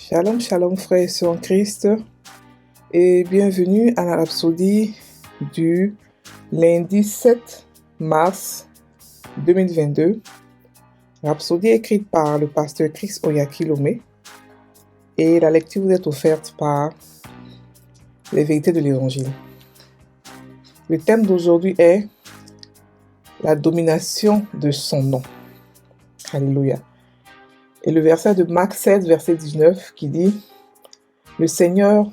Shalom, shalom frères et sœurs en Christ et bienvenue à la rhapsodie du lundi 7 mars 2022. Rhapsodie écrite par le pasteur Chris Oyakilome et la lecture vous est offerte par les vérités de l'Évangile. Le thème d'aujourd'hui est la domination de son nom. Alléluia. Et le verset de Marc 16, verset 19 qui dit « Le Seigneur,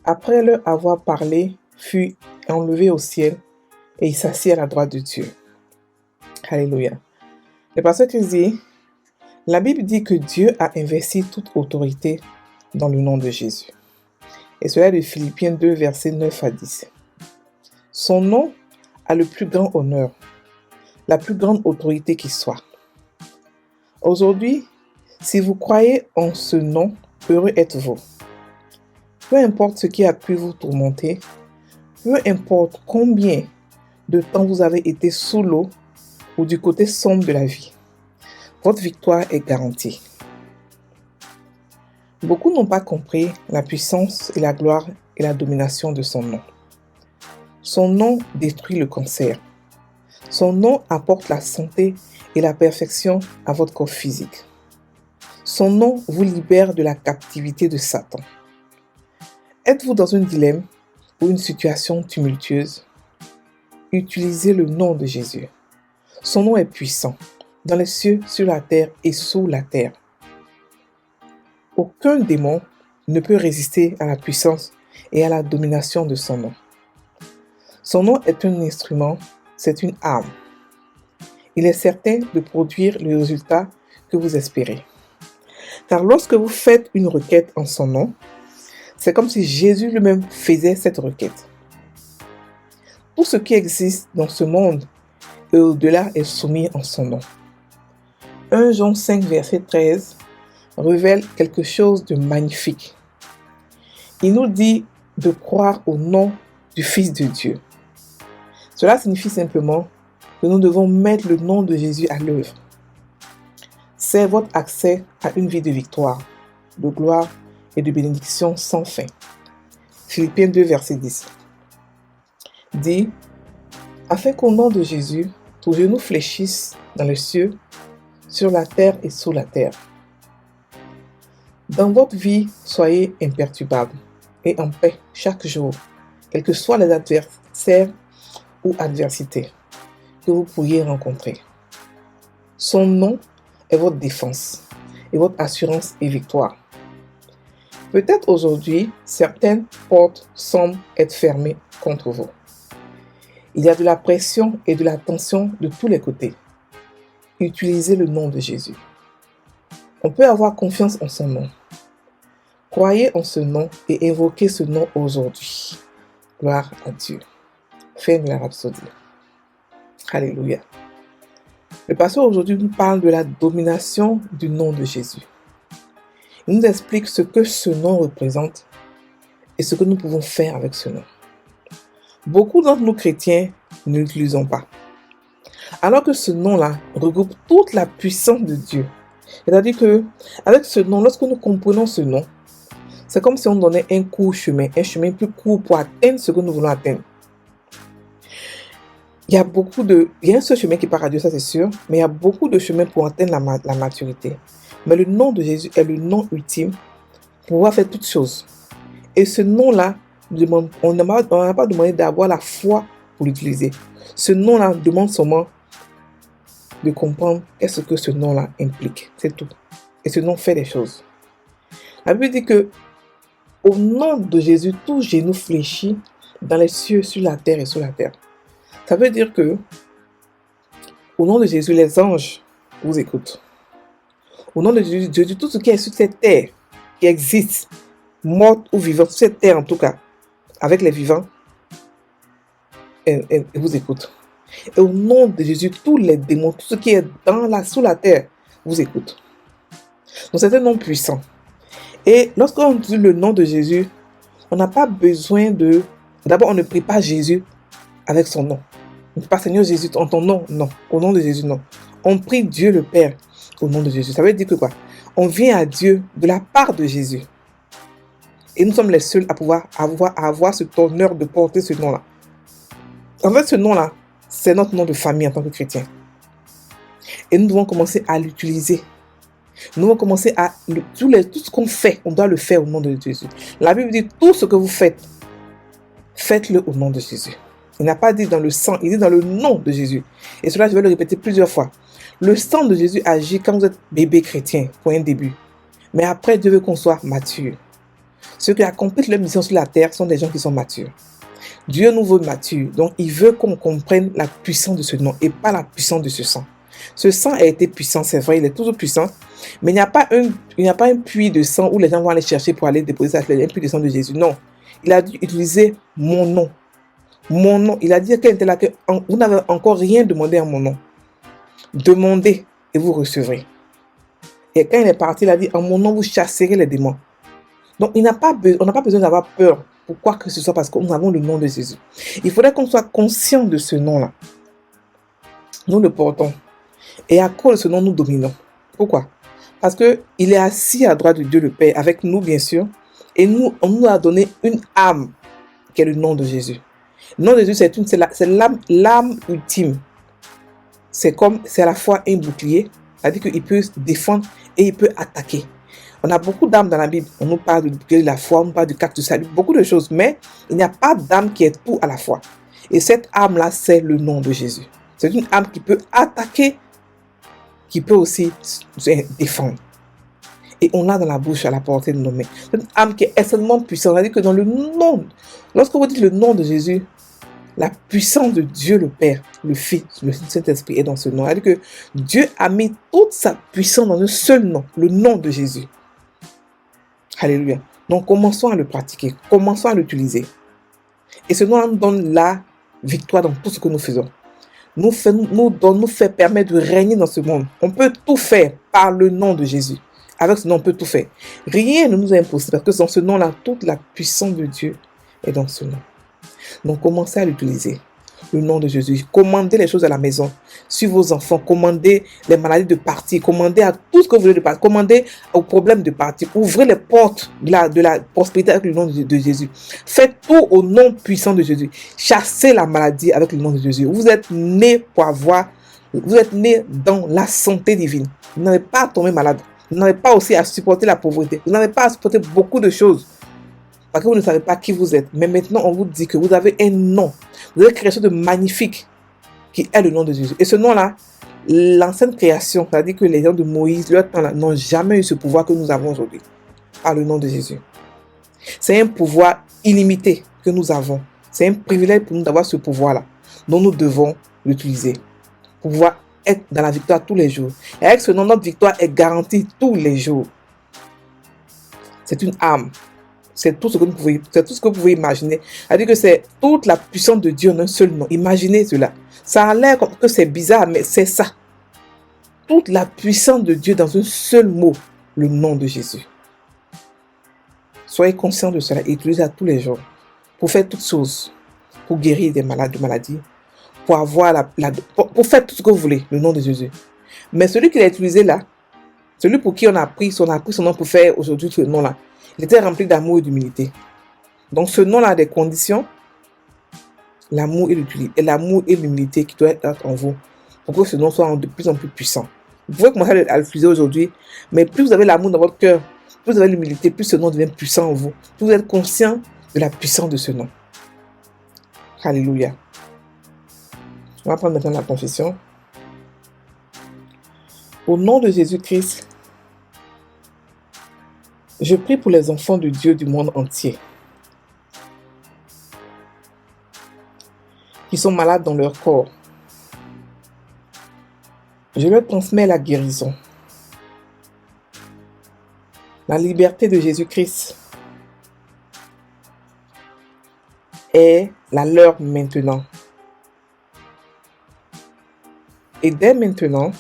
après leur avoir parlé, fut enlevé au ciel et il s'assit à la droite de Dieu. » Alléluia. Le pasteur Christ dit « La Bible dit que Dieu a investi toute autorité dans le nom de Jésus. » Et cela est de Philippiens 2, verset 9 à 10. Son nom a le plus grand honneur, la plus grande autorité qui soit. Aujourd'hui, si vous croyez en ce nom, heureux êtes-vous. Peu importe ce qui a pu vous tourmenter, peu importe combien de temps vous avez été sous l'eau ou du côté sombre de la vie, votre victoire est garantie. Beaucoup n'ont pas compris la puissance et la gloire et la domination de son nom. Son nom détruit le cancer. Son nom apporte la santé et la perfection à votre corps physique. Son nom vous libère de la captivité de Satan. Êtes-vous dans un dilemme ou une situation tumultueuse? Utilisez le nom de Jésus. Son nom est puissant, dans les cieux, sur la terre et sous la terre. Aucun démon ne peut résister à la puissance et à la domination de son nom. Son nom est un instrument, c'est une arme. Il est certain de produire le résultat que vous espérez. Car lorsque vous faites une requête en son nom, c'est comme si Jésus lui-même faisait cette requête. Tout ce qui existe dans ce monde et au-delà est soumis en son nom. 1 Jean 5, verset 13 révèle quelque chose de magnifique. Il nous dit de croire au nom du Fils de Dieu. Cela signifie simplement que nous devons mettre le nom de Jésus à l'œuvre. C'est votre accès à une vie de victoire, de gloire et de bénédiction sans fin. Philippiens 2, verset 10 dit « Afin qu'au nom de Jésus, tous genoux fléchissent dans les cieux, sur la terre et sous la terre. » Dans votre vie, soyez imperturbables et en paix chaque jour, quels que soient les adversaires ou adversités que vous pourriez rencontrer. Son nom est votre défense et votre assurance et victoire. Peut-être aujourd'hui, certaines portes semblent être fermées contre vous. Il y a de la pression et de la tension de tous les côtés. Utilisez le nom de Jésus. On peut avoir confiance en son nom. Croyez en ce nom et évoquez ce nom aujourd'hui. Gloire à Dieu. Fin de la rhapsodie. Alléluia. Le pasteur aujourd'hui nous parle de la domination du nom de Jésus. Il nous explique ce que ce nom représente et ce que nous pouvons faire avec ce nom. Beaucoup d'entre nous chrétiens ne l'utilisons pas. Alors que ce nom-là regroupe toute la puissance de Dieu. C'est-à-dire que avec ce nom, lorsque nous comprenons ce nom, c'est comme si on donnait un court chemin, un chemin plus court pour atteindre ce que nous voulons atteindre. Il y a un seul chemin qui part à Dieu, ça c'est sûr, mais il y a beaucoup de chemins pour atteindre la maturité. Mais le nom de Jésus est le nom ultime pour pouvoir faire toutes choses. Et ce nom-là, on n'a pas demandé d'avoir la foi pour l'utiliser. Ce nom-là demande seulement de comprendre qu'est-ce que ce nom-là implique. C'est tout. Et ce nom fait des choses. La Bible dit que au nom de Jésus, tout genou fléchit dans les cieux, sur la terre et sous la terre. Ça veut dire que, au nom de Jésus, les anges vous écoutent. Au nom de Jésus, tout ce qui est sur cette terre, qui existe, morte ou vivante, sur cette terre en tout cas, avec les vivants, vous écoute. Et au nom de Jésus, tous les démons, tout ce qui est sous la terre, vous écoute. Donc c'est un nom puissant. Et lorsqu'on dit le nom de Jésus, on n'a pas besoin de... D'abord, on ne prie pas Jésus avec son nom. On ne dit pas Seigneur Jésus en ton nom, non. Au nom de Jésus, non. On prie Dieu le Père au nom de Jésus. Ça veut dire que quoi? On vient à Dieu de la part de Jésus. Et nous sommes les seuls à pouvoir avoir cet honneur de porter ce nom-là. En fait, ce nom-là, c'est notre nom de famille en tant que chrétien. Et nous devons commencer à l'utiliser. Nous devons commencer à... tout ce qu'on fait, on doit le faire au nom de Jésus. La Bible dit, tout ce que vous faites, faites-le au nom de Jésus. Il n'a pas dit dans le sang, il dit dans le nom de Jésus. Et cela, je vais le répéter plusieurs fois. Le sang de Jésus agit quand vous êtes bébé chrétien, pour un début. Mais après, Dieu veut qu'on soit mature. Ceux qui accomplissent leur mission sur la terre sont des gens qui sont matures. Dieu nous veut matures. Donc, il veut qu'on comprenne la puissance de ce nom et pas la puissance de ce sang. Ce sang a été puissant, c'est vrai, il est toujours puissant. Mais il n'y a pas un puits de sang où les gens vont aller chercher pour aller déposer ça, un puits de sang de Jésus. Non. Il a dû utiliser mon nom. Mon nom. Il a dit qu'elle était là, que vous n'avez encore rien demandé en mon nom. Demandez et vous recevrez. Et quand il est parti, il a dit, en mon nom, vous chasserez les démons. Donc, on n'a pas besoin d'avoir peur pour quoi que ce soit parce que nous avons le nom de Jésus. Il faudrait qu'on soit conscient de ce nom-là. Nous le portons. Et à cause de ce nom, nous dominons. Pourquoi? Parce qu'il est assis à droite de Dieu le Père, avec nous, bien sûr. Et on nous a donné une âme, qui est le nom de Jésus. Le nom de Jésus, c'est l'âme ultime. C'est à la fois un bouclier, c'est-à-dire qu'il peut se défendre et il peut attaquer. On a beaucoup d'âmes dans la Bible. On nous parle du bouclier de la foi, on nous parle du cactus, salut, beaucoup de choses. Mais il n'y a pas d'âme qui est tout à la fois. Et cette âme-là, c'est le nom de Jésus. C'est une âme qui peut attaquer, qui peut aussi se défendre. Et on l'a dans la bouche, à la portée de nos mains. C'est une âme qui est extrêmement puissante. C'est-à-dire que dans le nom, lorsque vous dites le nom de Jésus, la puissance de Dieu le Père, le Fils, le Saint-Esprit est dans ce nom. C'est-à-dire que Dieu a mis toute sa puissance dans un seul nom, le nom de Jésus. Alléluia. Donc commençons à le pratiquer, commençons à l'utiliser. Et ce nom nous donne la victoire dans tout ce que nous faisons. Nous fait permettre de régner dans ce monde. On peut tout faire par le nom de Jésus. Avec ce nom, on peut tout faire. Rien ne nous est impossible parce que dans ce nom-là, toute la puissance de Dieu est dans ce nom. Donc, commencez à l'utiliser. Le nom de Jésus. Commandez les choses à la maison. Sur vos enfants. Commandez les maladies de partir. Commandez à tout ce que vous voulez de partir. Commandez aux problèmes de partir. Ouvrez les portes de la prospérité avec le nom de Jésus. Faites tout au nom puissant de Jésus. Chassez la maladie avec le nom de Jésus. Vous êtes né vous êtes né dans la santé divine. Vous n'avez pas à tomber malade. Vous n'avez pas aussi à supporter la pauvreté. Vous n'avez pas à supporter beaucoup de choses. Parce que vous ne savez pas qui vous êtes. Mais maintenant, on vous dit que vous avez un nom. Vous avez quelque chose de magnifique qui est le nom de Jésus. Et ce nom-là, l'ancienne création, c'est-à-dire que les gens de Moïse, leur temps-là, n'ont jamais eu ce pouvoir que nous avons aujourd'hui. Par le nom de Jésus. C'est un pouvoir illimité que nous avons. C'est un privilège pour nous d'avoir ce pouvoir-là, dont nous devons l'utiliser. Pour pouvoir être dans la victoire tous les jours. Et avec ce nom, notre victoire est garantie tous les jours. C'est une âme. C'est tout ce que vous pouvez imaginer. C'est-à-dire que c'est toute la puissance de Dieu en un seul nom. Imaginez cela. Ça a l'air comme que c'est bizarre, mais c'est ça. Toute la puissance de Dieu dans un seul mot, le nom de Jésus. Soyez conscients de cela et utilisez-le tous les jours. Pour faire toutes choses. Pour guérir des malades, de maladies. Pour pour faire tout ce que vous voulez, le nom de Jésus. Mais celui qui l'a utilisé là, celui pour qui on a pris son nom pour faire aujourd'hui ce nom-là, il était rempli d'amour et d'humilité. Donc ce nom-là a des conditions, l'amour et l'humilité qui doivent être en vous, pour que ce nom soit de plus en plus puissant. Vous pouvez commencer à l'utiliser aujourd'hui, mais plus vous avez l'amour dans votre cœur, plus vous avez l'humilité, plus ce nom devient puissant en vous. Plus vous êtes conscient de la puissance de ce nom. Alléluia. On va prendre maintenant la confession. Au nom de Jésus-Christ, je prie pour les enfants de Dieu du monde entier qui sont malades dans leur corps. Je leur transmets la guérison, la liberté de Jésus-Christ est la leur maintenant. Et dès maintenant,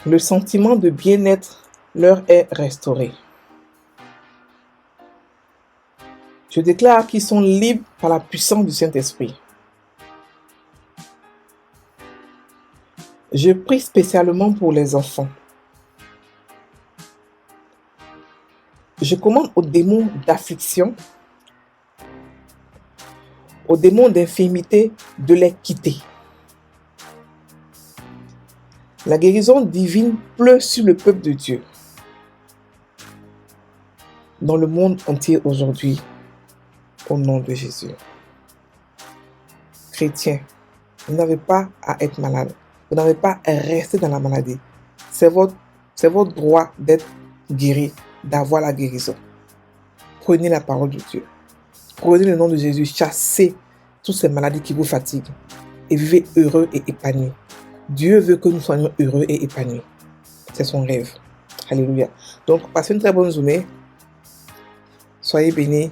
le sentiment de bien-être leur est restauré. Je déclare qu'ils sont libres par la puissance du Saint-Esprit. Je prie spécialement pour les enfants. Je commande aux démons d'affliction, aux démons d'infirmité de les quitter. La guérison divine pleut sur le peuple de Dieu. Dans le monde entier aujourd'hui, au nom de Jésus. Chrétiens, vous n'avez pas à être malade. Vous n'avez pas à rester dans la maladie. C'est votre droit d'être guéri, d'avoir la guérison. Prenez la parole de Dieu. Prenez le nom de Jésus. Chassez toutes ces maladies qui vous fatiguent. Et vivez heureux et épanoui. Dieu veut que nous soyons heureux et épanouis. C'est son rêve. Alléluia. Donc, passez une très bonne journée. Soyez bénis.